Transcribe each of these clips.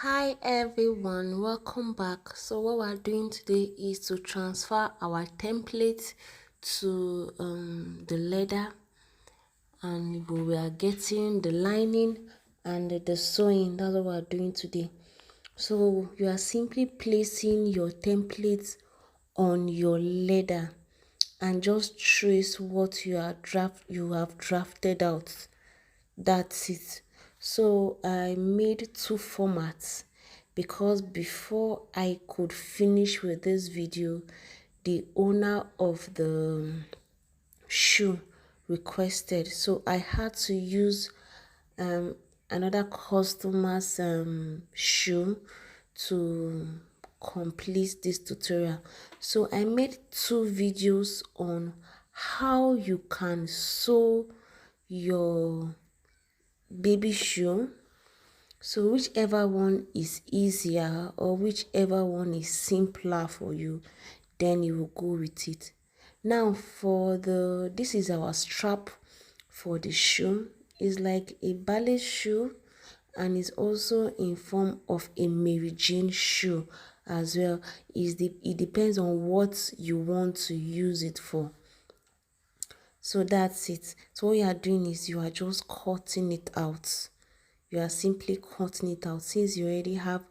Hi everyone, welcome back. So what we're doing today is to transfer our template to the leather, and we are getting the lining and the sewing. That's what we're doing today. So you are simply placing your template on your leather and just trace what you have drafted out. That's it. So I made two formats because before I could finish with this video, the owner of the shoe requested, so I had to use another customer's shoe to complete this tutorial. So I made two videos on how you can sew your baby shoe. So whichever one is easier or whichever one is simpler for you, then you will go with it. Now this is our strap for the shoe. It's like a ballet shoe and it's also in form of a Mary Jane shoe as well. It depends on what you want to use it for. So that's it. So what you are doing is you are just cutting it out. You are simply cutting it out. Since you already have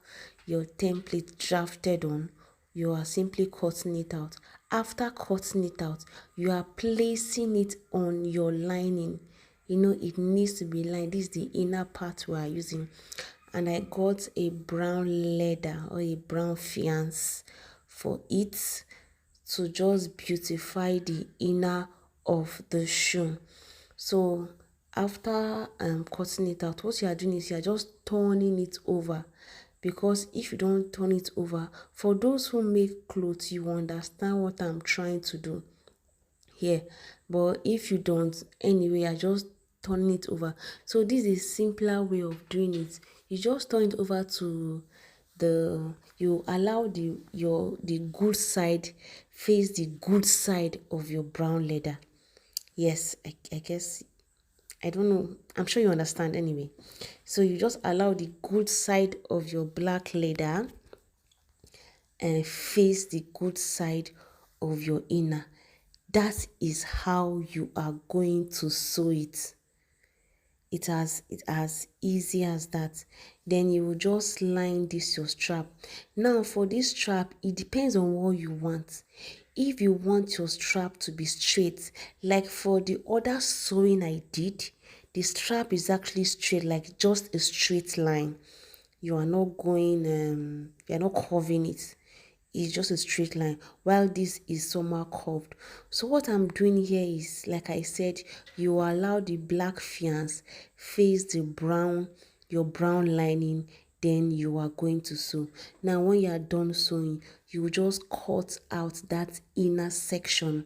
your template drafted on, you are simply cutting it out. After cutting it out, you are placing it on your lining. You know, it needs to be lined. This is the inner part we are using. And I got a brown leather or a brown fiance for it to just beautify the inner of the shoe. So after cutting it out, what you are doing is you are just turning it over, because if you don't turn it over, for those who make clothes, you understand what I'm trying to do here. But if you don't, anyway, I just turn it over. So this is a simpler way of doing it. You just turn it over to you allow the good side face the good side of your brown leather. Yes, I guess, I don't know, I'm sure you understand anyway. So you just allow the good side of your black leather and face the good side of your inner. That is how you are going to sew it. It as easy as that. Then you will just line this your strap. Now for this strap, it depends on what you want. If you want your strap to be straight, like for the other sewing I did, the strap is actually straight, like just a straight line. You are not you're not curving it. It's just a straight line, while this is somehow curved. So what I'm doing here is, like I said, you allow the black fiance face your brown lining, then you are going to sew. Now when you are done sewing, you will just cut out that inner section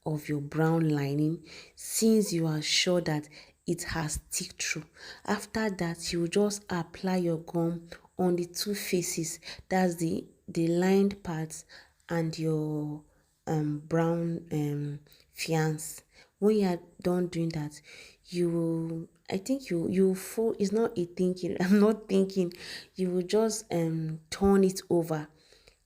of your brown lining, since you are sure that it has stick through. After that, you just apply your gum on the two faces, that's the lined parts and your brown fiance. When you are done doing that, you will, I think you fold. It's not a thinking, I'm not thinking, you will just turn it over.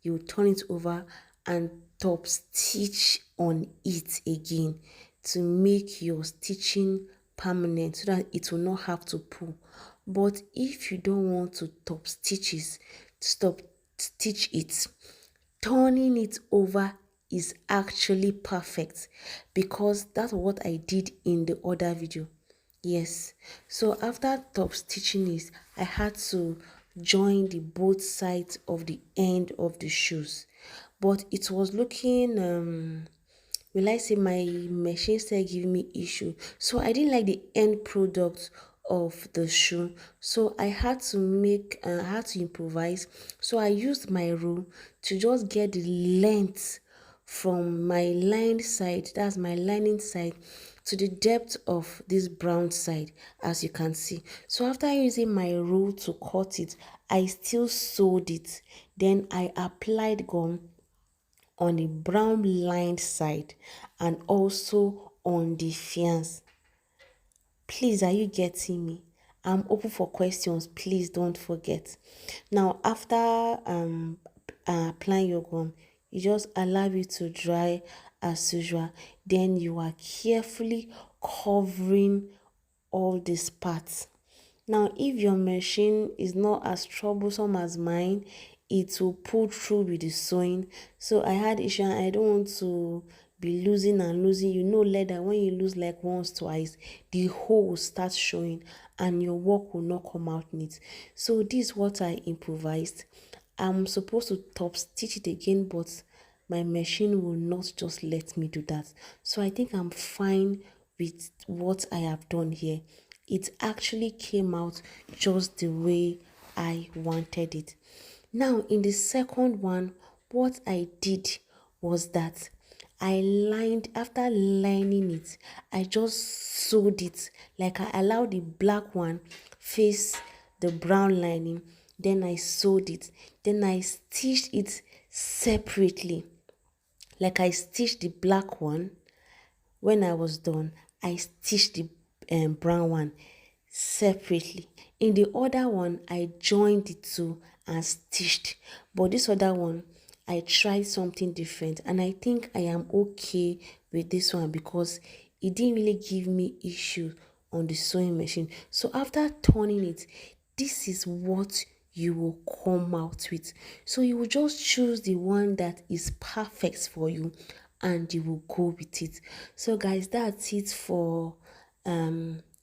You turn it over and top stitch on it again to make your stitching permanent, so that it will not have to pull. But if you don't want to stop stitch it, turning it over is actually perfect, because that's what I did in the other video. Yes, so after top stitching is, I had to join the both sides of the end of the shoes, but it was looking will I say, my machine started giving me issue, so I didn't like the end product of the shoe. So I had to improvise. So I used my rule to just get the length from my lined side, that's my lining side, to the depth of this brown side, as you can see. So after using my rule to cut it, I still sewed it. Then I applied gum on the brown lined side and also on the fiance. Please, are you getting me? I'm open for questions. Please don't forget. Now, after applying your gum, you just allow it to dry as usual. Then you are carefully covering all these parts. Now, if your machine is not as troublesome as mine, it will pull through with the sewing. So I had issue and I don't want to be losing and losing. You know, leather, when you lose like once, twice, the hole will start showing and your work will not come out neat. So this is what I improvised. I'm supposed to top stitch it again, but my machine will not just let me do that. So I think I'm fine with what I have done here. It actually came out just the way I wanted it. Now in the second one, what I did was that I lined, after lining it, I just sewed it, like I allowed the black one face the brown lining, then I sewed it, then I stitched it separately, like I stitched the black one. When I was done, I stitched the brown one separately. In the other one, I joined the two and stitched. But this other one, I tried something different, and I think I am okay with this one because it didn't really give me issue on the sewing machine. So after turning it, this is what you will come out with. So you will just choose the one that is perfect for you and you will go with it. So guys, that's it for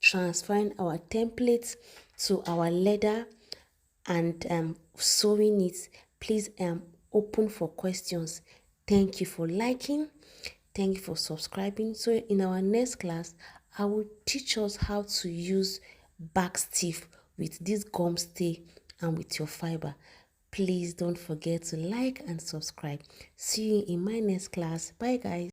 transferring our templates to our leather and sewing it. Please open for questions. Thank you for liking. Thank you for subscribing. So in our next class, I will teach us how to use back stiff with this gum stay and with your fiber. Please don't forget to like and subscribe. See you in my next class. Bye guys.